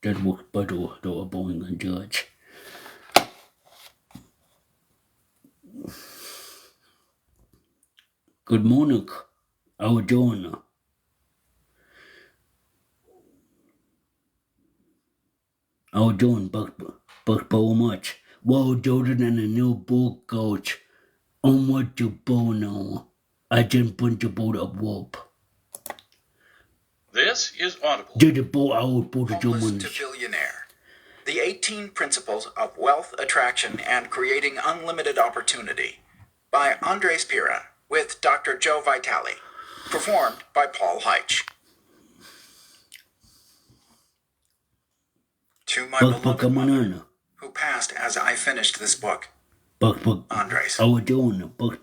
that was better to a boring and judge. Good morning. How are you doing? How are you doing, Buck much? Well, Jordan and a new book coach. On what you bow now. I just put the boat up whoop. This is Audible. Did the boat out put the Homeless to Billionaire. The 18 Principles of Wealth Attraction and Creating Unlimited Opportunity by Andres Pira with Dr. Joe Vitale. Performed by Paul Heitch. To my beloved mother, who passed as I finished this book, Andres. How are you doing? Buck.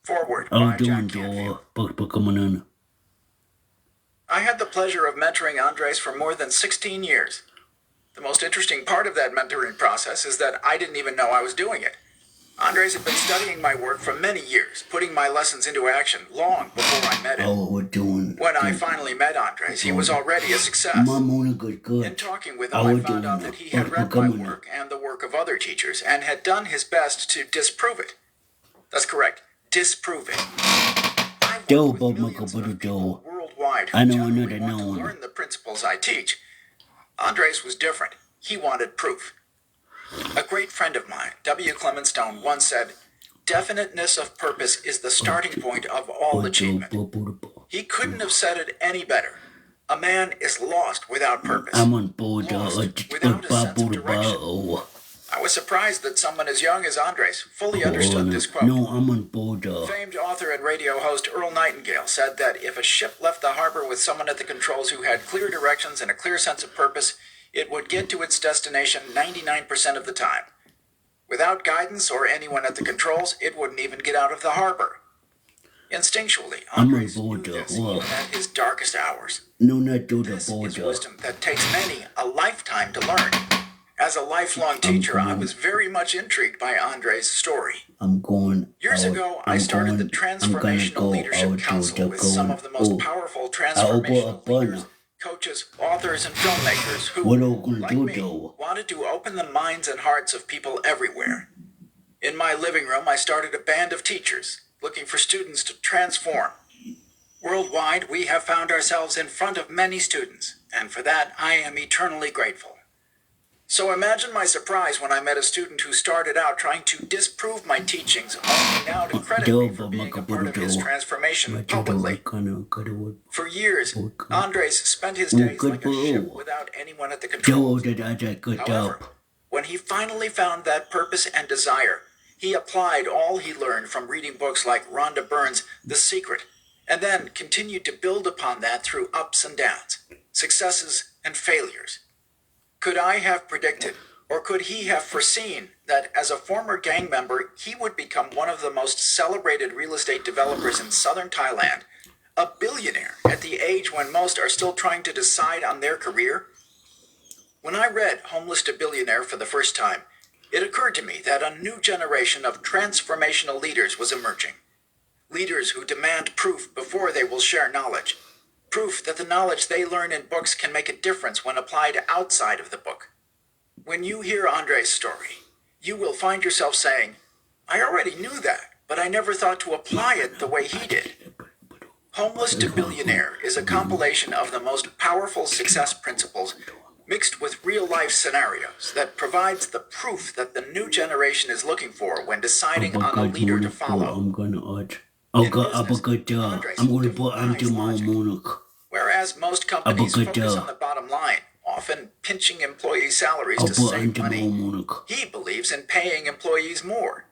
Forward How by are you doing, Jack Canfield. Buck? I had the pleasure of mentoring Andres for more than 16 years. The most interesting part of that mentoring process is that I didn't even know I was doing it. Andres had been studying my work for many years, putting my lessons into action long before I met him. How are you doing? When I finally met Andres, he was already a success. In talking with him, I found out that he had read my work and the work of other teachers and had done his best to disprove it. That's correct, disprove it. I've worked with millions of people worldwide who generally want to learn the principles I teach. Andres was different. He wanted proof. A great friend of mine, W. Clement Stone, once said, "Definiteness of purpose is the starting point of all achievement." He couldn't have said it any better. A man is lost without purpose. I'm on board Lost without a sense of direction. I was surprised that someone as young as Andres fully understood this quote. No, I'm on board. Famed author and radio host Earl Nightingale said that if a ship left the harbor with someone at the controls who had clear directions and a clear sense of purpose, it would get to its destination 99% of the time. Without guidance or anyone at the controls, it wouldn't even get out of the harbor. Instinctually, Andres knew this even at his darkest hours. No, not do the This is border. wisdom that takes many a lifetime to learn. As a lifelong teacher, I was very much intrigued by Andres' story. I'm going. Years ago, I started the Transformational Leadership Council with some of the most powerful transformational leaders, coaches, authors, and filmmakers who, like me, wanted to open the minds and hearts of people everywhere. In my living room, I started a band of teachers looking for students to transform. Worldwide, we have found ourselves in front of many students, and for that, I am eternally grateful. So imagine my surprise when I met a student who started out trying to disprove my teachings, only now to credit me for being a part of his transformation publicly. For years, Andres spent his days like a ship without anyone at the controls. However, when he finally found that purpose and desire, he applied all he learned from reading books like Rhonda Byrne's The Secret, and then continued to build upon that through ups and downs, successes and failures. Could I have predicted, or could he have foreseen, that as a former gang member, he would become one of the most celebrated real estate developers in southern Thailand, a billionaire at the age when most are still trying to decide on their career? When I read Homeless to Billionaire for the first time, it occurred to me that a new generation of transformational leaders was emerging. Leaders who demand proof before they will share knowledge. Proof that the knowledge they learn in books can make a difference when applied outside of the book. When you hear Andres' story, you will find yourself saying, "I already knew that, but I never thought to apply it the way he did." Homeless to Billionaire is a compilation of the most powerful success principles mixed with real-life scenarios that provides the proof that the new generation is looking for when deciding on a leader to follow. I'm gonna urge. I'm gonna put into my monarch. Whereas most companies focus on the bottom line, often pinching employee salaries to save money, he believes in paying employees more.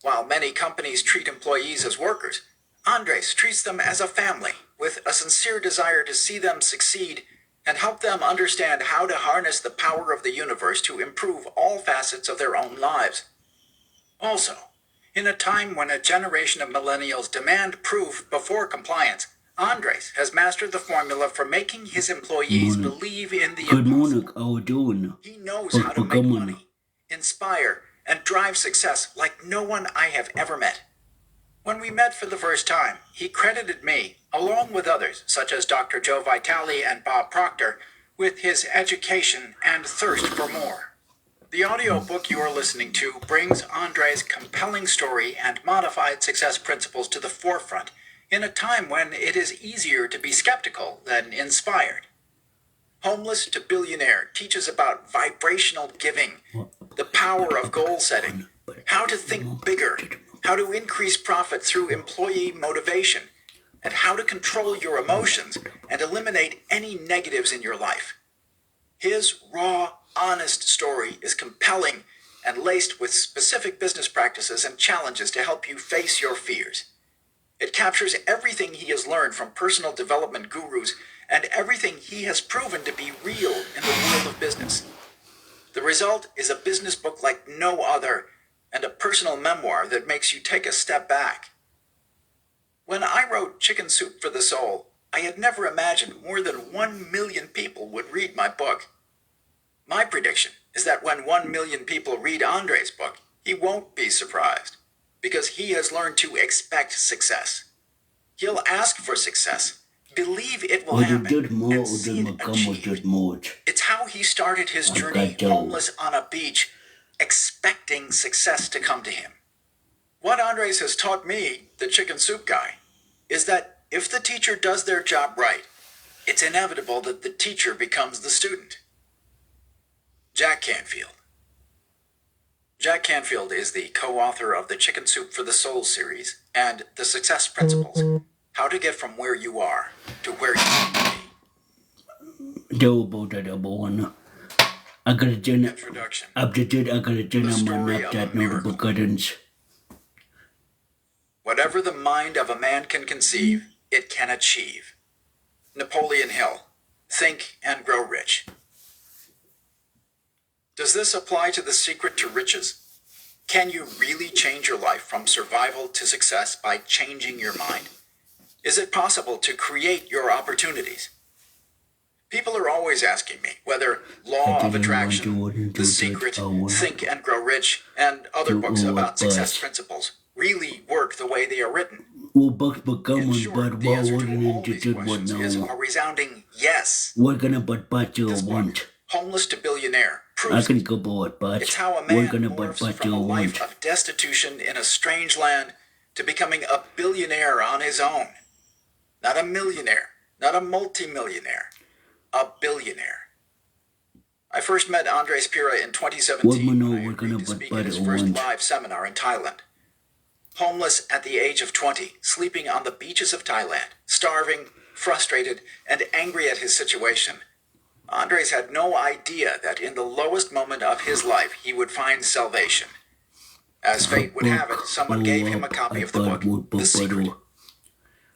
While many companies treat employees as workers, Andres treats them as a family, with a sincere desire to see them succeed and help them understand how to harness the power of the universe to improve all facets of their own lives. Also, in a time when a generation of millennials demand proof before compliance, Andres has mastered the formula for making his employees believe in the Good morning, impossible. how are you doing? He knows how to make money, inspire, and drive success like no one I have ever met. When we met for the first time, he credited me, along with others such as Dr. Joe Vitale and Bob Proctor, with his education and thirst for more. The audiobook you are listening to brings Andre's compelling story and modified success principles to the forefront in a time when it is easier to be skeptical than inspired. Homeless to Billionaire teaches about vibrational giving, the power of goal setting, how to think bigger, how to increase profit through employee motivation, and how to control your emotions and eliminate any negatives in your life. His raw, honest story is compelling and laced with specific business practices and challenges to help you face your fears. It captures everything he has learned from personal development gurus and everything he has proven to be real in the world of business. The result is a business book like no other and a personal memoir that makes you take a step back. When I wrote Chicken Soup for the Soul, I had never imagined more than 1 million people would read my book. My prediction is that when 1 million people read Andre's book, he won't be surprised, because he has learned to expect success. He'll ask for success, believe it will happen, and see it achieved. It's how he started his journey homeless on a beach, expecting success to come to him. What Andres has taught me, the Chicken Soup guy, is that if the teacher does their job right, it's inevitable that the teacher becomes the student. Jack Canfield. Jack Canfield is the co-author of the Chicken Soup for the Soul series and the Success Principles, how to get from where you are to where you want to be. Introduction. The story of a miracle. Whatever the mind of a man can conceive, it can achieve. Napoleon Hill. Think and Grow Rich. Does this apply to the secret to riches? Can you really change your life from survival to success by changing your mind? Is it possible to create your opportunities? People are always asking me whether Law of Attraction, The Secret, Think and Grow Rich, and other books about success principles really work the way they are written. In short, the answer to all these questions is a resounding yes. This book, Homeless to Billionaire, proves it. It's how a man morphs from a life of destitution in a strange land to becoming a billionaire on his own. Not a millionaire, not a multimillionaire, a billionaire. I first met Andres Pira in 2017 when I agreed to speak at his first live seminar in Thailand. Homeless at the age of 20, sleeping on the beaches of Thailand, starving, frustrated, and angry at his situation, Andres had no idea that in the lowest moment of his life he would find salvation. As fate would have it, someone gave him a copy of the book, The Secret.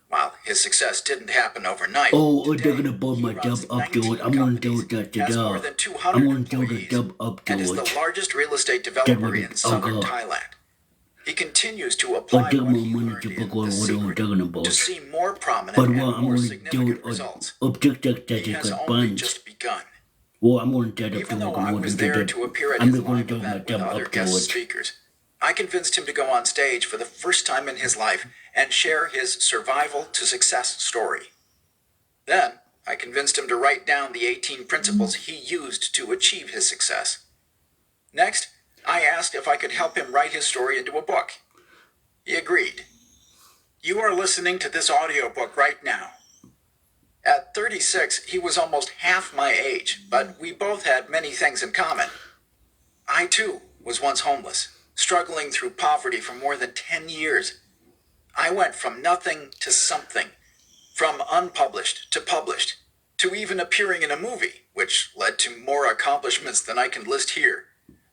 While his success didn't happen overnight, today, he runs 19 companies, has more than 200 employees, and is the largest real estate developer in southern Thailand. He continues to apply what he learned in The Secret to see more prominent and more significant results. He has only just begun. Even though I was there to appear at his live event with other guest speakers, I convinced him to go on stage for the first time in his life and share his survival to success story. Then, I convinced him to write down the 18 principles he used to achieve his success. Next, I asked if I could help him write his story into a book. He agreed. You are listening to this audiobook right now. At 36, he was almost half my age, but we both had many things in common. I, too, was once homeless, struggling through poverty for more than 10 years. I went from nothing to something, from unpublished to published, to even appearing in a movie, which led to more accomplishments than I can list here.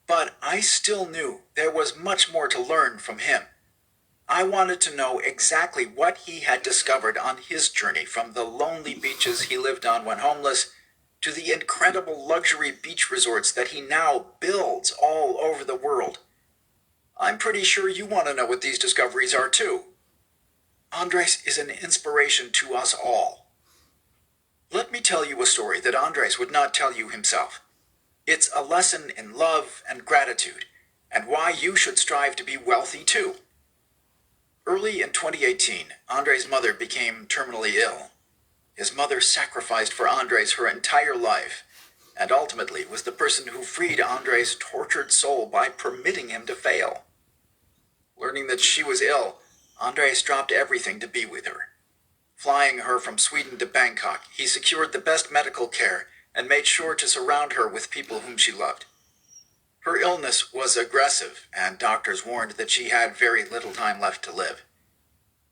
But I still knew there was much more to learn from him. I wanted to know exactly what he had discovered on his journey from the lonely beaches he lived on when homeless to the incredible luxury beach resorts that he now builds all over the world. I'm pretty sure you want to know what these discoveries are too. Andres is an inspiration to us all. Let me tell you a story that Andres would not tell you himself. It's a lesson in love and gratitude, and why you should strive to be wealthy too. Early in 2018, Andre's mother became terminally ill. His mother sacrificed for Andres her entire life, and ultimately was the person who freed Andre's tortured soul by permitting him to fail. Learning that she was ill, Andres dropped everything to be with her. Flying her from Sweden to Bangkok, he secured the best medical care and made sure to surround her with people whom she loved. Her illness was aggressive, and doctors warned that she had very little time left to live.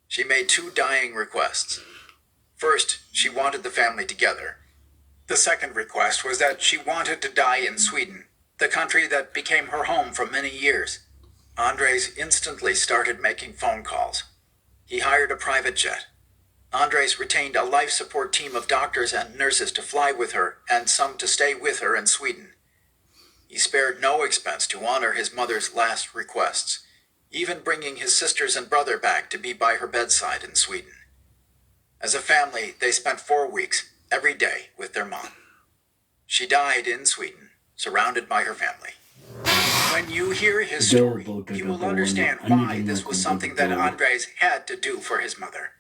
She made 2 dying requests. First, she wanted the family together. The second request was that she wanted to die in Sweden, the country that became her home for many years. Andres instantly started making phone calls. He hired a private jet. Andres retained a life support team of doctors and nurses to fly with her and some to stay with her in Sweden. He spared no expense to honor his mother's last requests, even bringing his sisters and brother back to be by her bedside in Sweden. As a family, they spent 4 weeks, every day, with their mom. She died in Sweden, surrounded by her family. When you hear his story, you will understand why this was something that Andres had to do for his mother.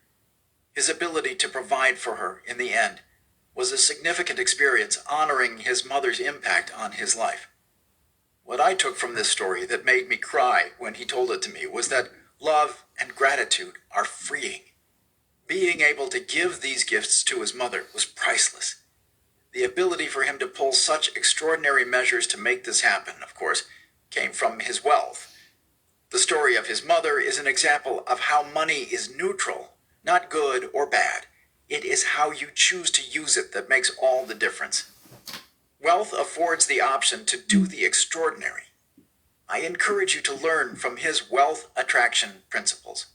His ability to provide for her, in the end, was a significant experience honoring his mother's impact on his life. What I took from this story that made me cry when he told it to me was that love and gratitude are freeing. Being able to give these gifts to his mother was priceless. The ability for him to pull such extraordinary measures to make this happen, of course, came from his wealth. The story of his mother is an example of how money is neutral, not good or bad. It is how you choose to use it that makes all the difference. Wealth affords the option to do the extraordinary. I encourage you to learn from his wealth attraction principles.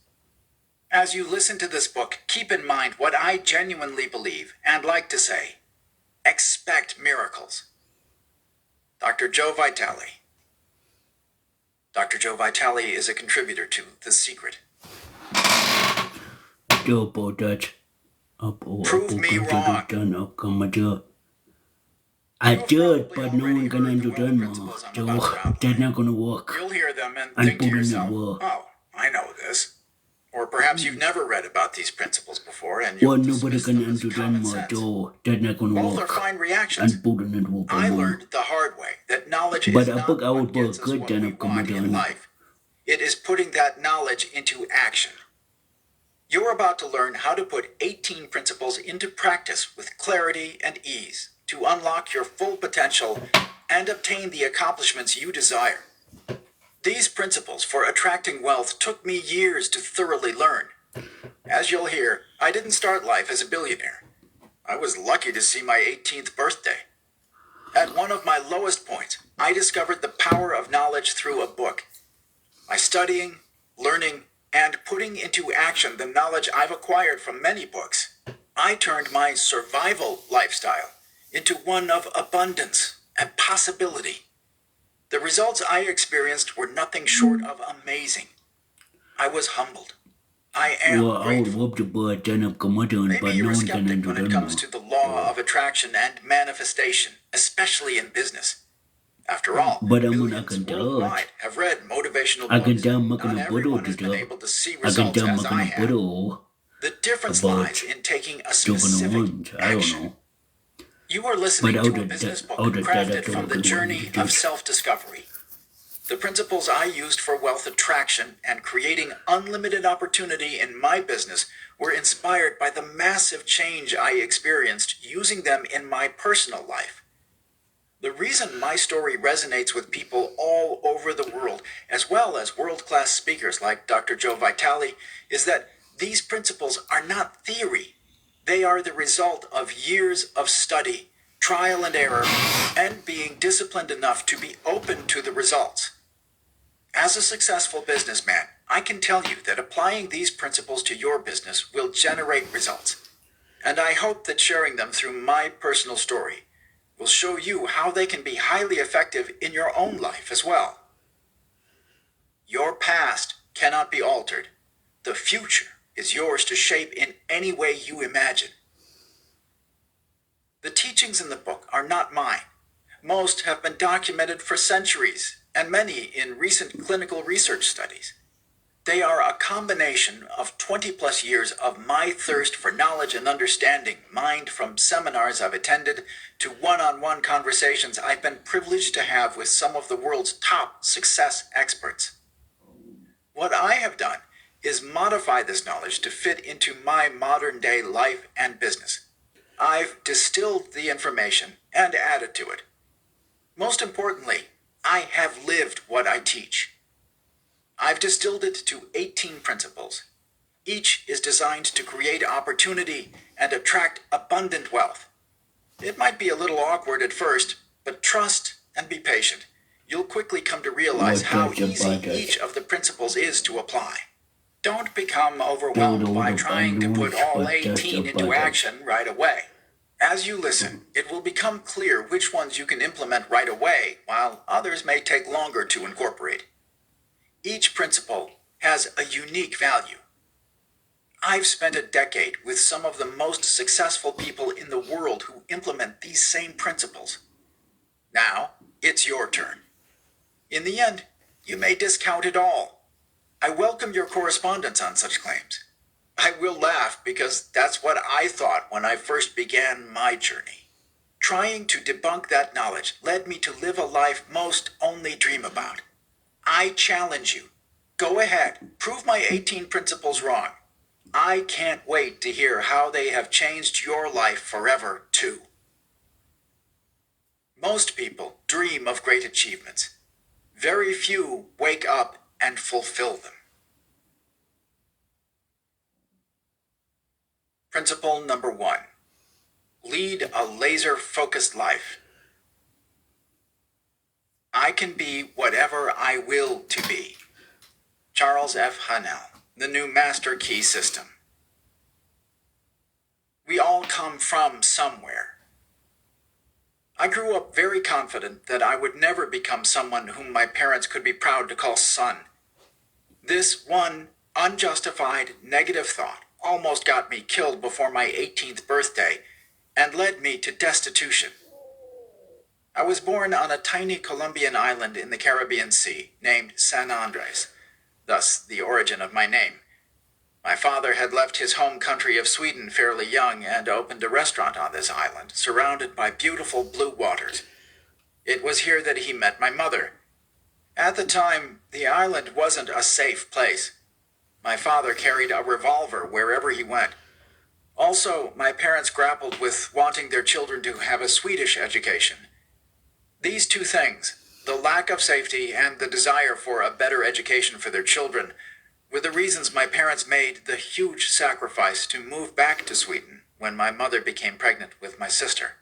As you listen to this book, keep in mind what I genuinely believe and like to say. Expect miracles. Dr. Joe Vitale. Dr. Joe Vitale is a contributor to The Secret. Prove me wrong. I did, but no one can understand more. So that's not gonna work. You'll hear them and think to yourself, oh, I know this. Or perhaps you've never read about these principles before and you'll dismiss them as common sense. That's not gonna Both work. are fine reactions. I learned the hard way that knowledge is not what gets us what we want in life. It is putting that knowledge into action. You're about to learn how to put 18 principles into practice with clarity and ease to unlock your full potential and obtain the accomplishments you desire. These principles for attracting wealth took me years to thoroughly learn. As you'll hear, I didn't start life as a billionaire. I was lucky to see my 18th birthday. At one of my lowest points, I discovered the power of knowledge through a book. By studying, learning, and putting into action the knowledge I've acquired from many books, I turned my survival lifestyle into one of abundance and possibility. The results I experienced were nothing short of amazing. I was humbled. I am grateful. Maybe you're a skeptic when it comes to the law of attraction and manifestation, especially in business. After all, millions worldwide have read motivational books. Not everyone has been able to see results as I have. The difference lies in taking a specific action. You are listening to a business book crafted from the journey of self-discovery. The principles I used for wealth attraction and creating unlimited opportunity in my business were inspired by the massive change I experienced using them in my personal life. The reason my story resonates with people all over the world, as well as world-class speakers like Dr. Joe Vitale, is that these principles are not theory. They are the result of years of study, trial and error, and being disciplined enough to be open to the results. As a successful businessman, I can tell you that applying these principles to your business will generate results. And I hope that sharing them through my personal story will show you how they can be highly effective in your own life as well. Your past cannot be altered. The future is yours to shape in any way you imagine. The teachings in the book are not mine. Most have been documented for centuries, and many in recent clinical research studies. They are a combination of 20 plus years of my thirst for knowledge and understanding, mined from seminars I've attended to one-on-one conversations I've been privileged to have with some of the world's top success experts. What I have done is modify this knowledge to fit into my modern day life and business. I've distilled the information and added to it. Most importantly, I have lived what I teach. I've distilled it to 18 principles. Each is designed to create opportunity and attract abundant wealth. It might be a little awkward at first, but trust and be patient. You'll quickly come to realize how easy each of the principles is to apply. Don't become overwhelmed by trying to put all 18 into action right away. As you listen, it will become clear which ones you can implement right away, while others may take longer to incorporate. Each principle has a unique value. I've spent a decade with some of the most successful people in the world who implement these same principles. Now, it's your turn. In the end, you may discount it all. I welcome your correspondence on such claims. I will laugh because that's what I thought when I first began my journey. Trying to debunk that knowledge led me to live a life most only dream about. I challenge you. Go ahead, prove my 18 principles wrong. I can't wait to hear how they have changed your life forever, too. Most people dream of great achievements. Very few wake up and fulfill them. Principle number 1. Lead a laser-focused life. I can be whatever I will to be. Charles F. Haanel, The New Master Key System. We all come from somewhere. I grew up very confident that I would never become someone whom my parents could be proud to call son. This one unjustified negative thought almost got me killed before my 18th birthday and led me to destitution. I was born on a tiny Colombian island in the Caribbean Sea named San Andres, thus the origin of my name. My father had left his home country of Sweden fairly young and opened a restaurant on this island, surrounded by beautiful blue waters. It was here that he met my mother. At the time, the island wasn't a safe place. My father carried a revolver wherever he went. Also, my parents grappled with wanting their children to have a Swedish education. These two things, the lack of safety and the desire for a better education for their children, were the reasons my parents made the huge sacrifice to move back to Sweden when my mother became pregnant with my sister.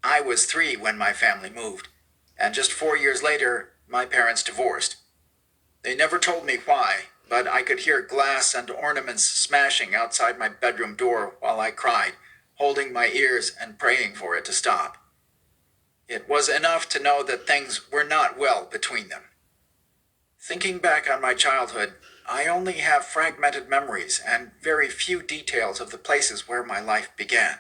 I was 3 when my family moved, and just 4 years later, my parents divorced. They never told me why, but I could hear glass and ornaments smashing outside my bedroom door while I cried, holding my ears and praying for it to stop. It was enough to know that things were not well between them. Thinking back on my childhood, I only have fragmented memories and very few details of the places where my life began.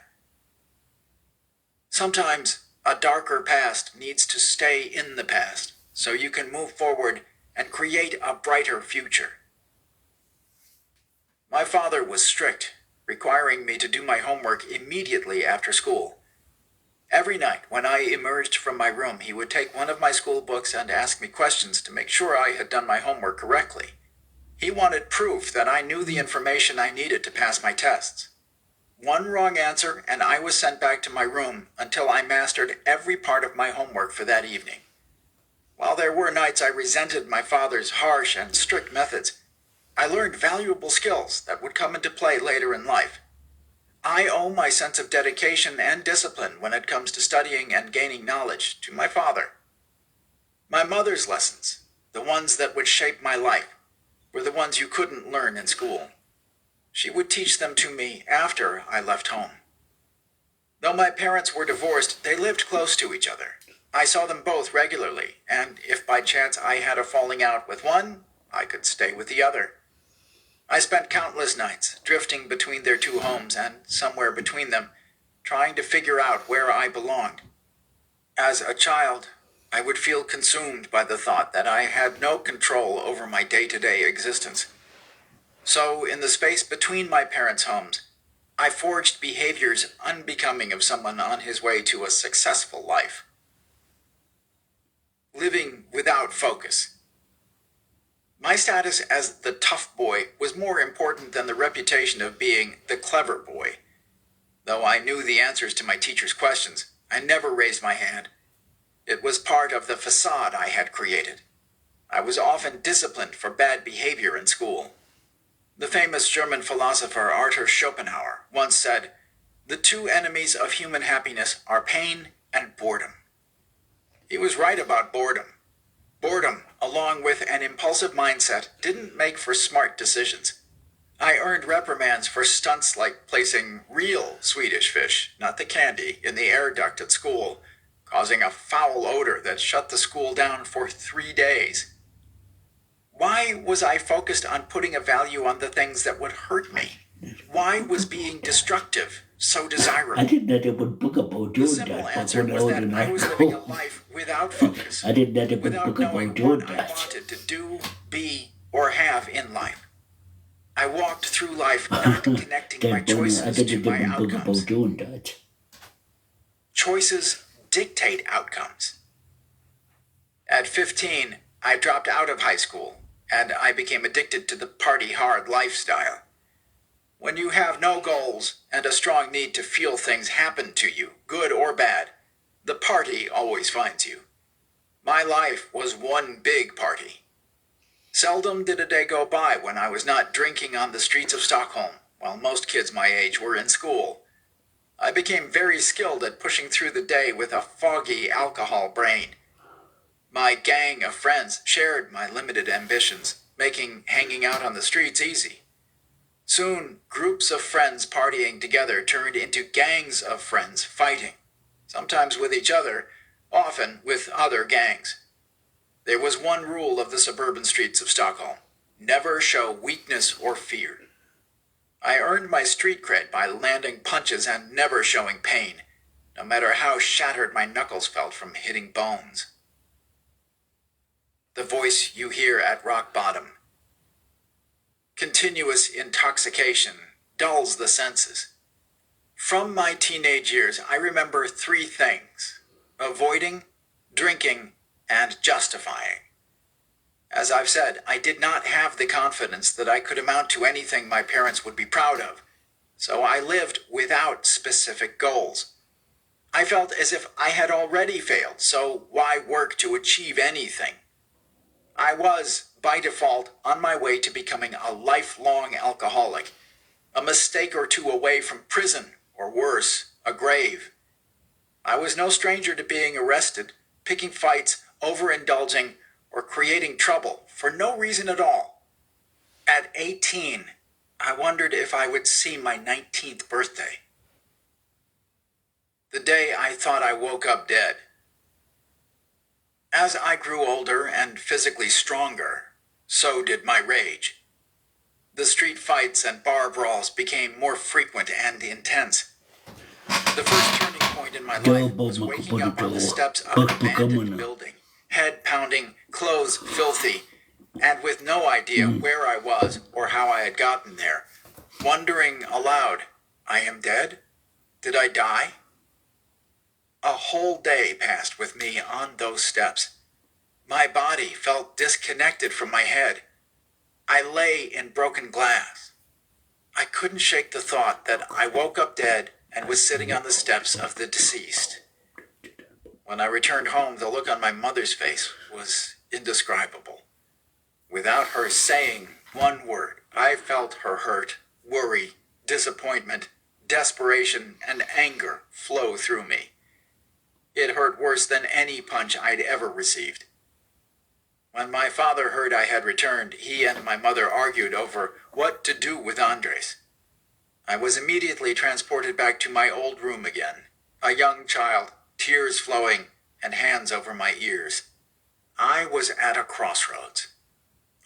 Sometimes a darker past needs to stay in the past so you can move forward and create a brighter future. My father was strict, requiring me to do my homework immediately after school. Every night when I emerged from my room, he would take one of my school books and ask me questions to make sure I had done my homework correctly. He wanted proof that I knew the information I needed to pass my tests. One wrong answer and I was sent back to my room until I mastered every part of my homework for that evening. While there were nights I resented my father's harsh and strict methods, I learned valuable skills that would come into play later in life. I owe my sense of dedication and discipline when it comes to studying and gaining knowledge to my father. My mother's lessons, the ones that would shape my life, were the ones you couldn't learn in school. She would teach them to me after I left home. Though my parents were divorced, they lived close to each other. I saw them both regularly, and if by chance I had a falling out with one, I could stay with the other. I spent countless nights drifting between their 2 homes and somewhere between them, trying to figure out where I belonged. As a child, I would feel consumed by the thought that I had no control over my day-to-day existence. So, in the space between my parents' homes, I forged behaviors unbecoming of someone on his way to a successful life. Living without focus. My status as the tough boy was more important than the reputation of being the clever boy. Though I knew the answers to my teacher's questions, I never raised my hand. It was part of the facade I had created. I was often disciplined for bad behavior in school. The famous German philosopher Arthur Schopenhauer once said, "The two enemies of human happiness are pain and boredom." He was right about boredom. Boredom, along with an impulsive mindset, didn't make for smart decisions. I earned reprimands for stunts like placing real Swedish fish, not the candy, in the air duct at school, causing a foul odor that shut the school down for 3 days. Why was I focused on putting a value on the things that would hurt me? Why was being destructive so desirable? I did not even book about The doing simple that, but answer when I was was that in I was high living a school, life without focus, I did not even without book knowing about doing what I that. wanted to do, be, or have in life. I walked through life not connecting my Damn, Bonnie, I choices to didn't my even book outcomes. about doing that. Choices dictate outcomes. At 15, I dropped out of high school, and I became addicted to the party-hard lifestyle. When you have no goals and a strong need to feel things happen to you, good or bad, the party always finds you. My life was one big party. Seldom did a day go by when I was not drinking on the streets of Stockholm, while most kids my age were in school. I became very skilled at pushing through the day with a foggy alcohol brain. My gang of friends shared my limited ambitions, making hanging out on the streets easy. Soon, groups of friends partying together turned into gangs of friends fighting, sometimes with each other, often with other gangs. There was one rule of the suburban streets of Stockholm: never show weakness or fear. I earned my street cred by landing punches and never showing pain, no matter how shattered my knuckles felt from hitting bones. The voice you hear at rock bottom. Continuous intoxication dulls the senses. From my teenage years, I remember 3 things: avoiding, drinking, and justifying. As I've said, I did not have the confidence that I could amount to anything my parents would be proud of, so I lived without specific goals. I felt as if I had already failed, so why work to achieve anything? I was, by default, on my way to becoming a lifelong alcoholic, a mistake or two away from prison, or worse, a grave. I was no stranger to being arrested, picking fights, overindulging, or creating trouble for no reason at all. At 18, I wondered if I would see my 19th birthday. The day I thought I woke up dead. As I grew older and physically stronger, so did my rage. The street fights and bar brawls became more frequent and intense. The first turning point in my life was waking up on the steps of an abandoned building, head pounding, clothes filthy, and with no idea where I was or how I had gotten there, wondering aloud, I am dead? Did I die? A whole day passed with me on those steps. My body felt disconnected from my head. I lay in broken glass. I couldn't shake the thought that I woke up dead and was sitting on the steps of the deceased. When I returned home, the look on my mother's face was indescribable. Without her saying one word, I felt her hurt, worry, disappointment, desperation, and anger flow through me. It hurt worse than any punch I'd ever received. When my father heard I had returned, he and my mother argued over what to do with Andres. I was immediately transported back to my old room again, a young child, tears flowing, and hands over my ears. I was at a crossroads.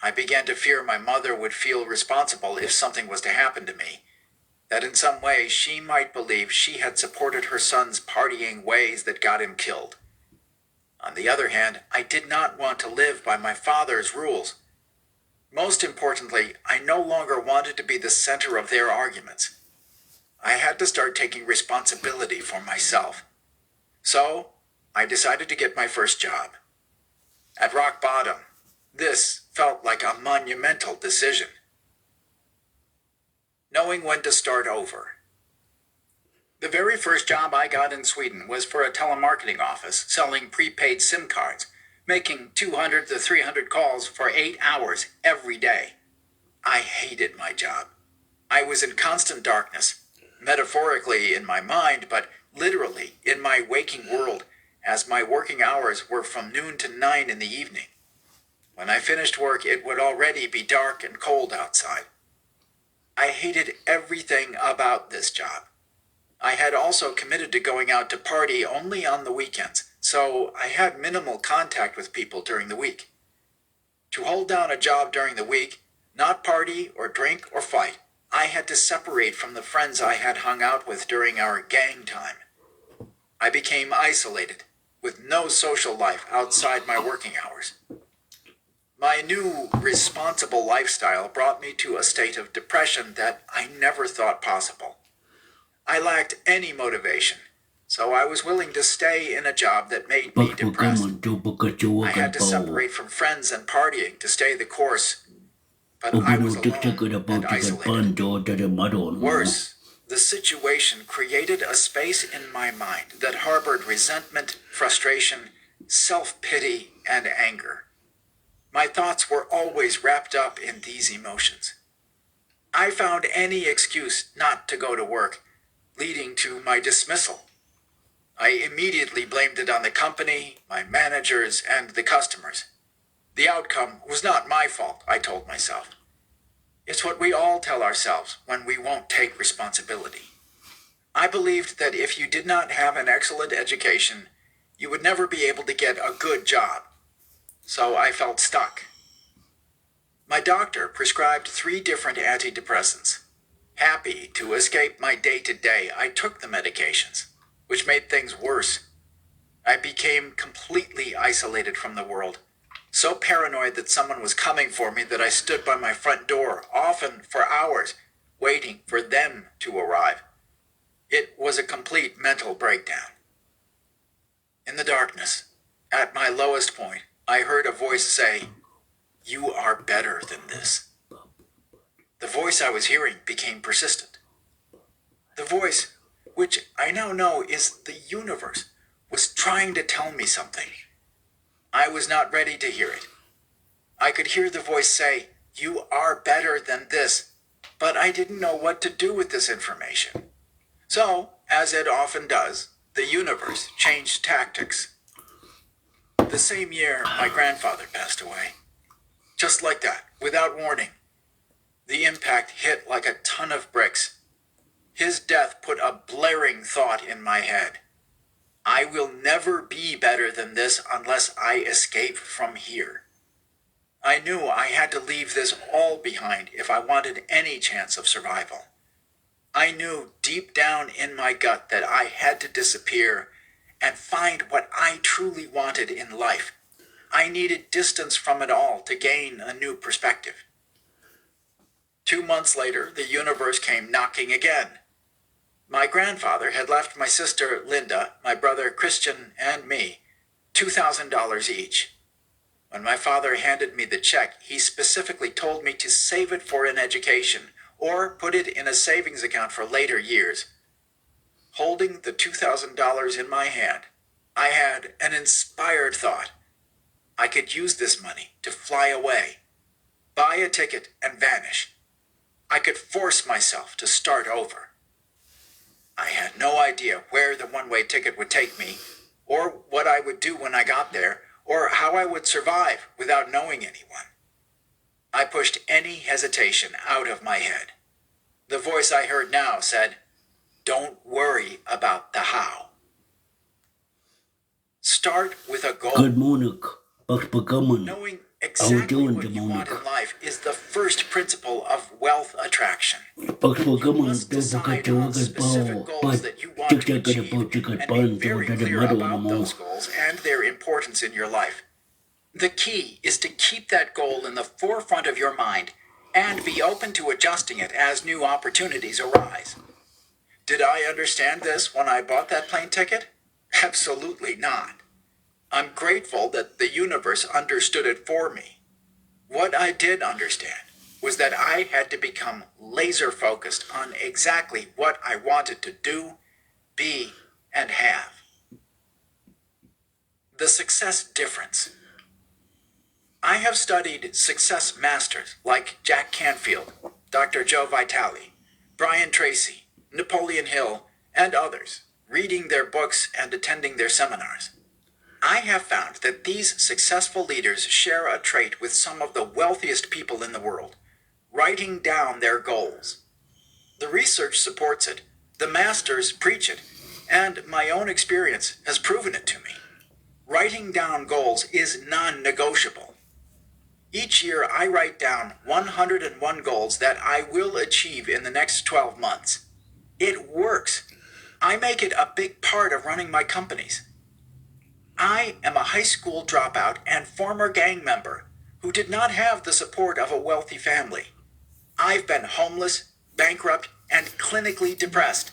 I began to fear my mother would feel responsible if something was to happen to me, that in some way she might believe she had supported her son's partying ways that got him killed. On the other hand, I did not want to live by my father's rules. Most importantly, I no longer wanted to be the center of their arguments. I had to start taking responsibility for myself. So, I decided to get my first job. At rock bottom, this felt like a monumental decision. Knowing when to start over. The very first job I got in Sweden was for a telemarketing office selling prepaid SIM cards, making 200 to 300 calls for 8 hours every day. I hated my job. I was in constant darkness, metaphorically in my mind, but literally in my waking world, as my working hours were from noon to 9 in the evening. When I finished work, it would already be dark and cold outside. I hated everything about this job. I had also committed to going out to party only on the weekends, so I had minimal contact with people during the week. To hold down a job during the week, not party or drink or fight, I had to separate from the friends I had hung out with during our gang time. I became isolated, with no social life outside my working hours. My new, responsible lifestyle brought me to a state of depression that I never thought possible. I lacked any motivation, so I was willing to stay in a job that made me depressed. I had to separate from friends and partying to stay the course, but I was alone and isolated. Worse, the situation created a space in my mind that harbored resentment, frustration, self-pity, and anger. My thoughts were always wrapped up in these emotions. I found any excuse not to go to work, leading to my dismissal. I immediately blamed it on the company, my managers, and the customers. The outcome was not my fault, I told myself. It's what we all tell ourselves when we won't take responsibility. I believed that if you did not have an excellent education, you would never be able to get a good job. So I felt stuck. My doctor prescribed 3 different antidepressants. Happy to escape my day-to-day, I took the medications, which made things worse. I became completely isolated from the world, so paranoid that someone was coming for me that I stood by my front door, often for hours, waiting for them to arrive. It was a complete mental breakdown. In the darkness, at my lowest point, I heard a voice say, "You are better than this." The voice I was hearing became persistent. The voice, which I now know is the universe, was trying to tell me something. I was not ready to hear it. I could hear the voice say, "You are better than this," but I didn't know what to do with this information. So, as it often does, the universe changed tactics. The same year, my grandfather passed away. Just like that, without warning. The impact hit like a ton of bricks. His death put a blaring thought in my head. I will never be better than this unless I escape from here. I knew I had to leave this all behind if I wanted any chance of survival. I knew deep down in my gut that I had to disappear and find what I truly wanted in life. I needed distance from it all to gain a new perspective. 2 months later, the universe came knocking again. My grandfather had left my sister Linda, my brother Christian, and me $2,000 each. When my father handed me the check, he specifically told me to save it for an education or put it in a savings account for later years. Holding the $2,000 in my hand, I had an inspired thought. I could use this money to fly away, buy a ticket, and vanish. I could force myself to start over. I had no idea where the one-way ticket would take me, or what I would do when I got there, or how I would survive without knowing anyone. I pushed any hesitation out of my head. The voice I heard now said, "Don't worry about the how. Start with a goal." Good morning. Knowing exactly what you want in life is the first principle of wealth attraction. Bugs will You come on, must don't decide forget on to specific goals that you want to achieve and be very clear about those goals and their importance in your life. The key is to keep that goal in the forefront of your mind and be open to adjusting it as new opportunities arise. Did I understand this when I bought that plane ticket? Absolutely not. I'm grateful that the universe understood it for me. What I did understand was that I had to become laser focused on exactly what I wanted to do, be, and have. The success difference. I have studied success masters like Jack Canfield, Dr. Joe Vitale, Brian Tracy, Napoleon Hill, and others, reading their books and attending their seminars. I have found that these successful leaders share a trait with some of the wealthiest people in the world: writing down their goals. The research supports it, the masters preach it, and my own experience has proven it to me. Writing down goals is non-negotiable. Each year I write down 101 goals that I will achieve in the next 12 months. It works. I make it a big part of running my companies. I am a high school dropout and former gang member who did not have the support of a wealthy family. I've been homeless, bankrupt, and clinically depressed.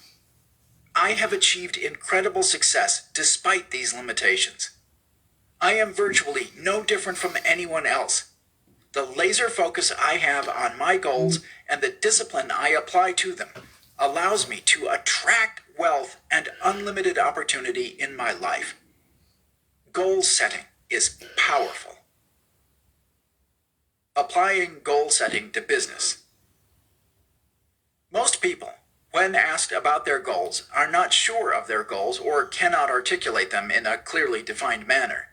I have achieved incredible success despite these limitations. I am virtually no different from anyone else. The laser focus I have on my goals and the discipline I apply to them allows me to attract wealth and unlimited opportunity in my life. Goal setting is powerful. Applying goal setting to business. Most people, when asked about their goals, are not sure of their goals or cannot articulate them in a clearly defined manner.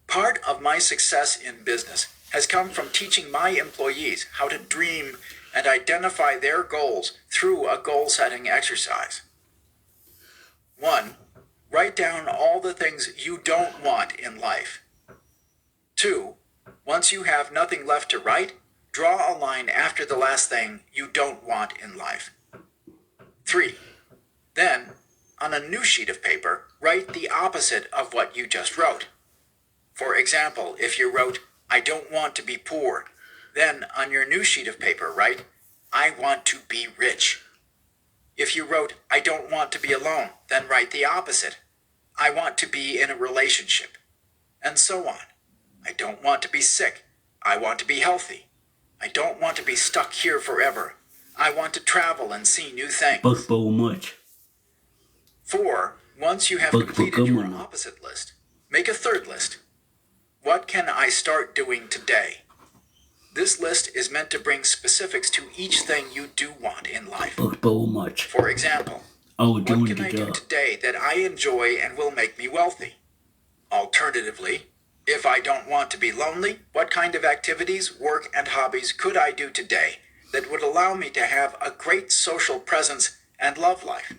Part of my success in business has come from teaching my employees how to dream and identify their goals through a goal-setting exercise. 1. Write down all the things you don't want in life. 2. Once you have nothing left to write, draw a line after the last thing you don't want in life. 3. Then, on a new sheet of paper, write the opposite of what you just wrote. For example, if you wrote, "I don't want to be poor," then on your new sheet of paper write, "I want to be rich." If you wrote, "I don't want to be alone," then write the opposite, "I want to be in a relationship," and so on. I don't want to be sick. I want to be healthy. I don't want to be stuck here forever. I want to travel and see new things. 4. Once you have completed your opposite list, make a third list. What can I start doing today? This list is meant to bring specifics to each thing you do want in life. For example, what can I do today that I enjoy and will make me wealthy? Alternatively, if I don't want to be lonely, what kind of activities, work, and hobbies could I do today that would allow me to have a great social presence and love life?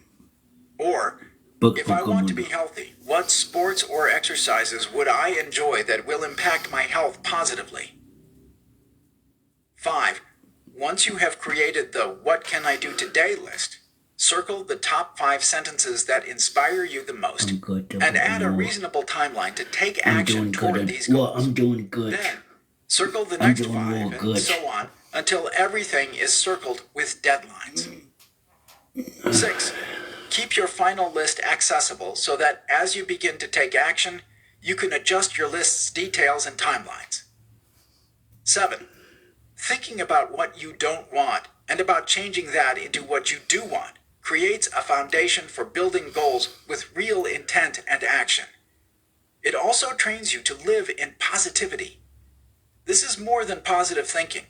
Or, if I want to be healthy, what sports or exercises would I enjoy that will impact my health positively? 5. Once you have created the "What can I do today" list, circle the top 5 sentences that inspire you the most and add a reasonable timeline to take action toward these goals. I'm doing good. Then, circle the next 5 and so on until everything is circled with deadlines. 6. Keep your final list accessible so that as you begin to take action, you can adjust your list's details and timelines. 7. Thinking about what you don't want and about changing that into what you do want creates a foundation for building goals with real intent and action. It also trains you to live in positivity. This is more than positive thinking.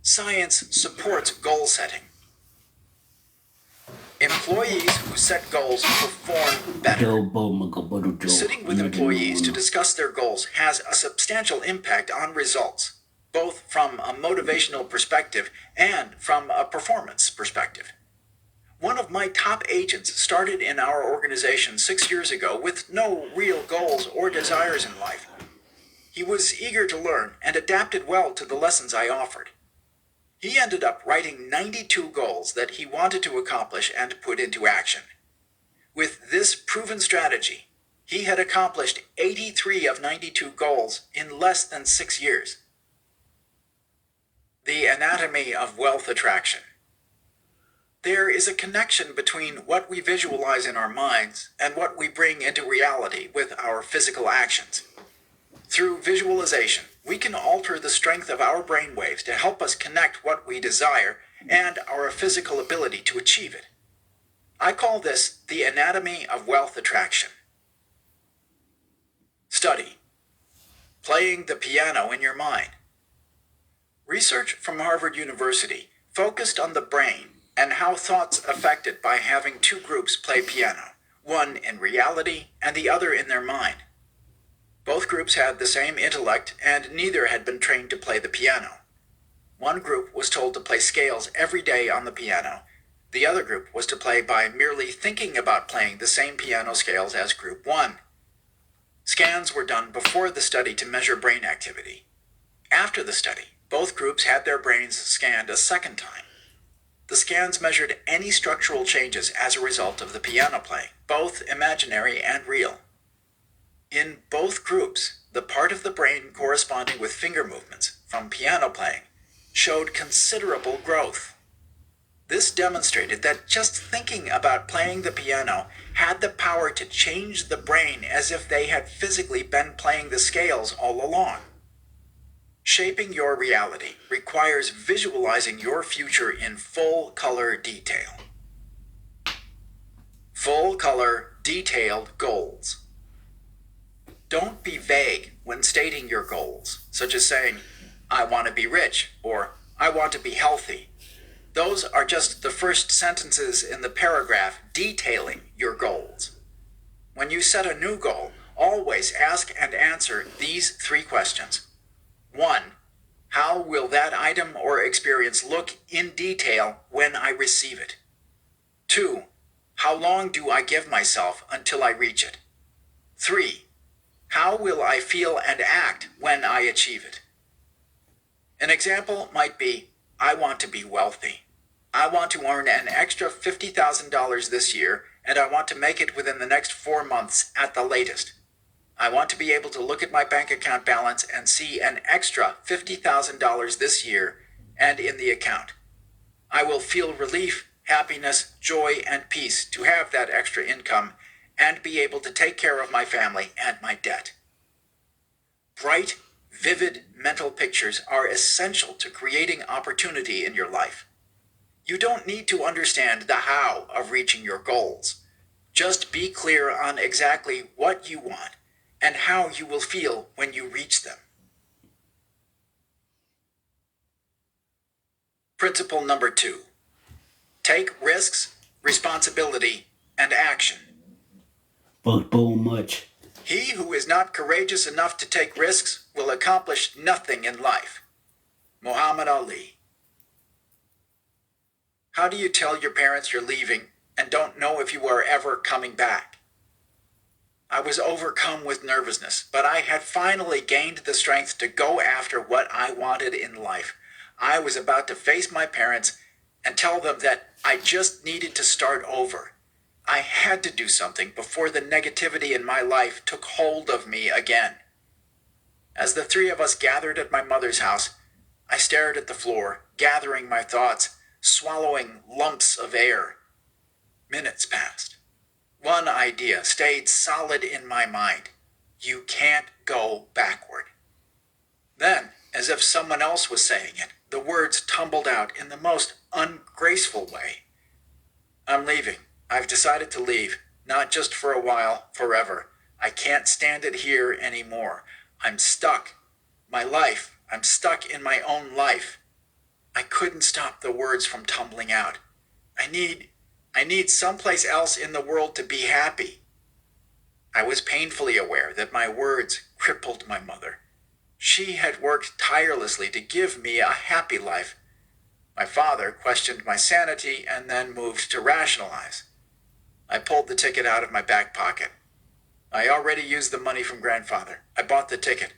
Science supports goal setting. Employees who set goals perform better. Sitting with employees to discuss their goals has a substantial impact on results, both from a motivational perspective and from a performance perspective. One of my top agents started in our organization 6 years ago with no real goals or desires in life. He was eager to learn and adapted well to the lessons I offered. He ended up writing 92 goals that he wanted to accomplish and put into action. With this proven strategy, he had accomplished 83 of 92 goals in less than 6 years. The anatomy of wealth attraction. There is a connection between what we visualize in our minds and what we bring into reality with our physical actions. Through visualization, we can alter the strength of our brain waves to help us connect what we desire and our physical ability to achieve it. I call this the anatomy of wealth attraction. Study. Playing the piano in your mind. Research from Harvard University focused on the brain and how thoughts affected by having two groups play piano, one in reality and the other in their mind. Both groups had the same intellect and neither had been trained to play the piano. One group was told to play scales every day on the piano. The other group was to play by merely thinking about playing the same piano scales as Group 1. Scans were done before the study to measure brain activity. After the study, both groups had their brains scanned a second time. The scans measured any structural changes as a result of the piano playing, both imaginary and real. In both groups, the part of the brain corresponding with finger movements from piano playing showed considerable growth. This demonstrated that just thinking about playing the piano had the power to change the brain as if they had physically been playing the scales all along. Shaping your reality requires visualizing your future in full color detail. Full color, detailed goals. Don't be vague when stating your goals, such as saying, "I want to be rich," or "I want to be healthy." Those are just the first sentences in the paragraph detailing your goals. When you set a new goal, always ask and answer these 3 questions. 1. How will that item or experience look in detail when I receive it? 2. How long do I give myself until I reach it? 3. How will I feel and act when I achieve it? An example might be, I want to be wealthy. I want to earn an extra $50,000 this year, and I want to make it within the next 4 months at the latest. I want to be able to look at my bank account balance and see an extra $50,000 this year and in the account. I will feel relief, happiness, joy, and peace to have that extra income and be able to take care of my family and my debt. Bright, vivid mental pictures are essential to creating opportunity in your life. You don't need to understand the how of reaching your goals. Just be clear on exactly what you want and how you will feel when you reach them. Principle number 2. Take risks, responsibility, and action. But so much. He who is not courageous enough to take risks will accomplish nothing in life. Muhammad Ali. How do you tell your parents you're leaving and don't know if you are ever coming back? I was overcome with nervousness, but I had finally gained the strength to go after what I wanted in life. I was about to face my parents and tell them that I just needed to start over. I had to do something before the negativity in my life took hold of me again. As the 3 of us gathered at my mother's house, I stared at the floor, gathering my thoughts, swallowing lumps of air. Minutes passed. One idea stayed solid in my mind. You can't go backward. Then, as if someone else was saying it, the words tumbled out in the most ungraceful way. I'm leaving. I've decided to leave, not just for a while, forever. I can't stand it here anymore. I'm stuck. I'm stuck in my own life. I couldn't stop the words from tumbling out. I need someplace else in the world to be happy. I was painfully aware that my words crippled my mother. She had worked tirelessly to give me a happy life. My father questioned my sanity and then moved to rationalize. I pulled the ticket out of my back pocket. I already used the money from grandfather. I bought the ticket.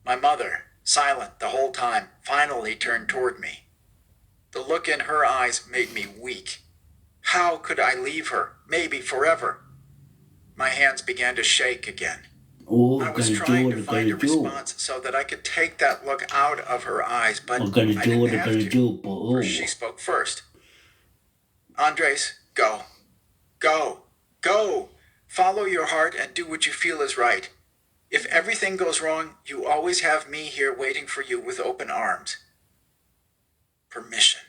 My mother silent the whole time, finally turned toward me. The look in her eyes made me weak. How could I leave her, maybe forever? My hands began to shake again. I was trying to find a response so that I could take that look out of her eyes, but I didn't have to, for she spoke first. Andres, go. Go. Go. Follow your heart and do what you feel is right. If everything goes wrong, you always have me here waiting for you with open arms. Permission.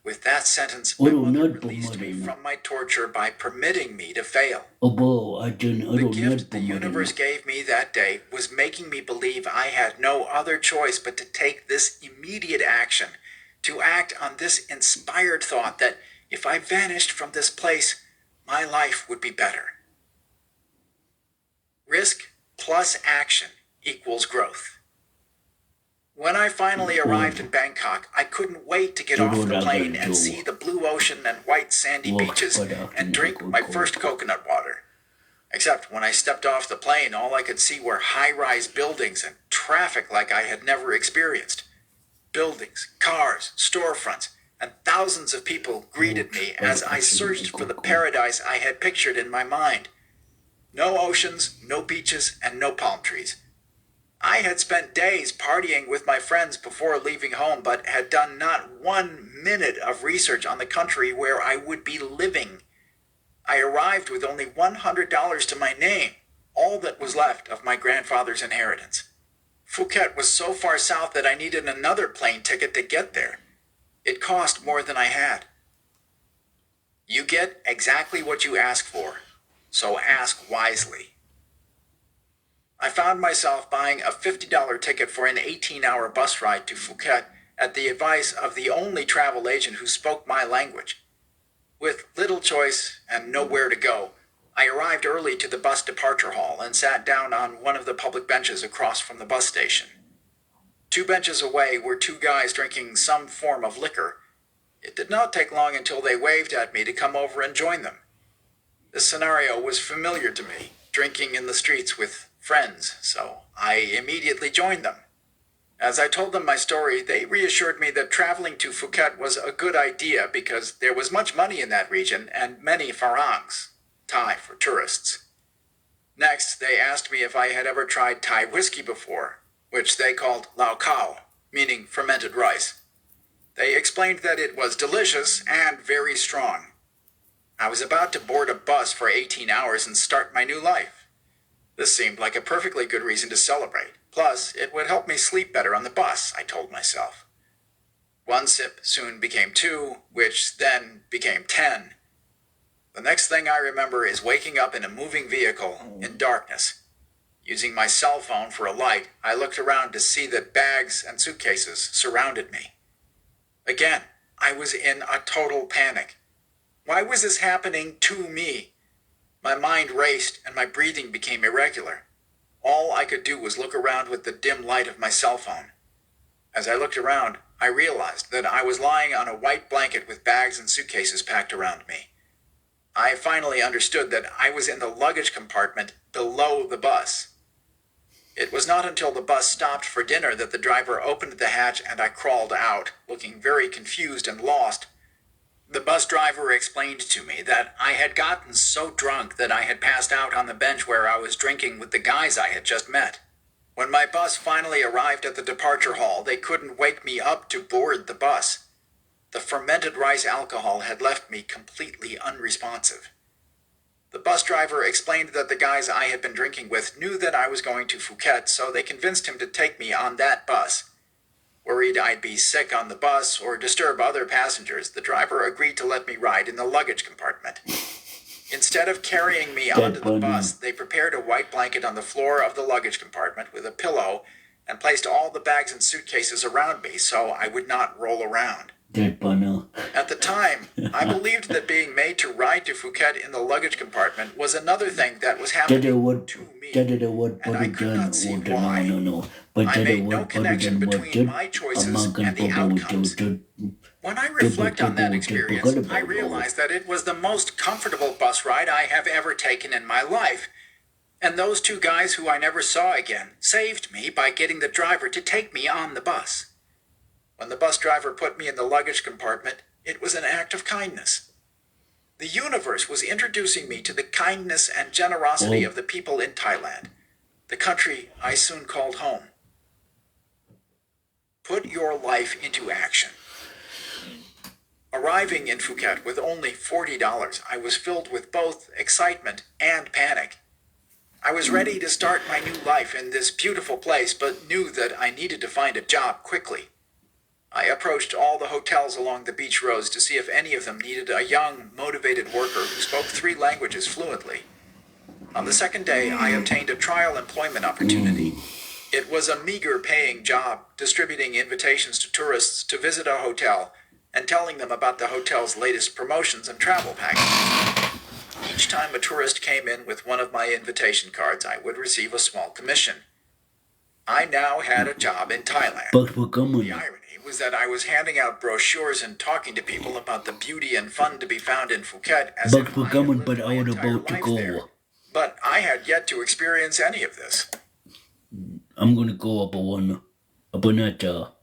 With that sentence, my mother released me from my torture by permitting me to fail. The gift the universe gave me that day was making me believe I had no other choice but to take this immediate action, to act on this inspired thought that if I vanished from this place, my life would be better. Risk plus action equals growth. When I finally arrived in Bangkok, I couldn't wait to get off the plane and see the blue ocean and white sandy beaches and drink my first coconut water. Except when I stepped off the plane, all I could see were high-rise buildings and traffic like I had never experienced. Buildings, cars, storefronts, and thousands of people greeted me as I searched for the paradise I had pictured in my mind. No oceans, no beaches, and no palm trees. I had spent days partying with my friends before leaving home, but had done not 1 minute of research on the country where I would be living. I arrived with only $100 to my name, all that was left of my grandfather's inheritance. Phuket was so far south that I needed another plane ticket to get there. It cost more than I had. You get exactly what you ask for, so ask wisely. I found myself buying a $50 ticket for an 18-hour bus ride to Phuket at the advice of the only travel agent who spoke my language. With little choice and nowhere to go, I arrived early to the bus departure hall and sat down on one of the public benches across from the bus station. 2 benches away were 2 guys drinking some form of liquor. It did not take long until they waved at me to come over and join them. This scenario was familiar to me, drinking in the streets with friends, so I immediately joined them. As I told them my story, they reassured me that traveling to Phuket was a good idea because there was much money in that region and many farangs, Thai for tourists. Next, they asked me if I had ever tried Thai whiskey before, which they called lao khao, meaning fermented rice. They explained that it was delicious and very strong. I was about to board a bus for 18 hours and start my new life. This seemed like a perfectly good reason to celebrate. Plus, it would help me sleep better on the bus, I told myself. 1 sip soon became 2, which then became 10. The next thing I remember is waking up in a moving vehicle in darkness. Using my cell phone for a light, I looked around to see that bags and suitcases surrounded me. Again, I was in a total panic. Why was this happening to me? My mind raced and my breathing became irregular. All I could do was look around with the dim light of my cell phone. As I looked around, I realized that I was lying on a white blanket with bags and suitcases packed around me. I finally understood that I was in the luggage compartment below the bus. It was not until the bus stopped for dinner that the driver opened the hatch and I crawled out, looking very confused and lost. The bus driver explained to me that I had gotten so drunk that I had passed out on the bench where I was drinking with the guys I had just met. When my bus finally arrived at the departure hall, they couldn't wake me up to board the bus. The fermented rice alcohol had left me completely unresponsive. The bus driver explained that the guys I had been drinking with knew that I was going to Phuket, so they convinced him to take me on that bus. Worried I'd be sick on the bus or disturb other passengers, the driver agreed to let me ride in the luggage compartment. Instead of carrying me onto the bus, they prepared a white blanket on the floor of the luggage compartment with a pillow and placed all the bags and suitcases around me so I would not roll around. At the time, I believed that being made to ride to Phuket in the luggage compartment was another thing that was happening to me, and I could not see why. I made no connection between my choices and the outcomes. When I reflect on that experience, I realize that it was the most comfortable bus ride I have ever taken in my life. And those two guys who I never saw again saved me by getting the driver to take me on the bus. When the bus driver put me in the luggage compartment, it was an act of kindness. The universe was introducing me to the kindness and generosity of the people in Thailand, the country I soon called home. Put your life into action. Arriving in Phuket with only $40, I was filled with both excitement and panic. I was ready to start my new life in this beautiful place, but knew that I needed to find a job quickly. I approached all the hotels along the beach roads to see if any of them needed a young, motivated worker who spoke 3 languages fluently. On the second day, I obtained a trial employment opportunity. It was a meager paying job, distributing invitations to tourists to visit a hotel and telling them about the hotel's latest promotions and travel packages. Each time a tourist came in with one of my invitation cards, I would receive a small commission. I now had a job in Thailand. The irony was that I was handing out brochures and talking to people about the beauty and fun to be found in Phuket as if I had lived my entire life there. But I had yet to experience any of this. I'm gonna go up on that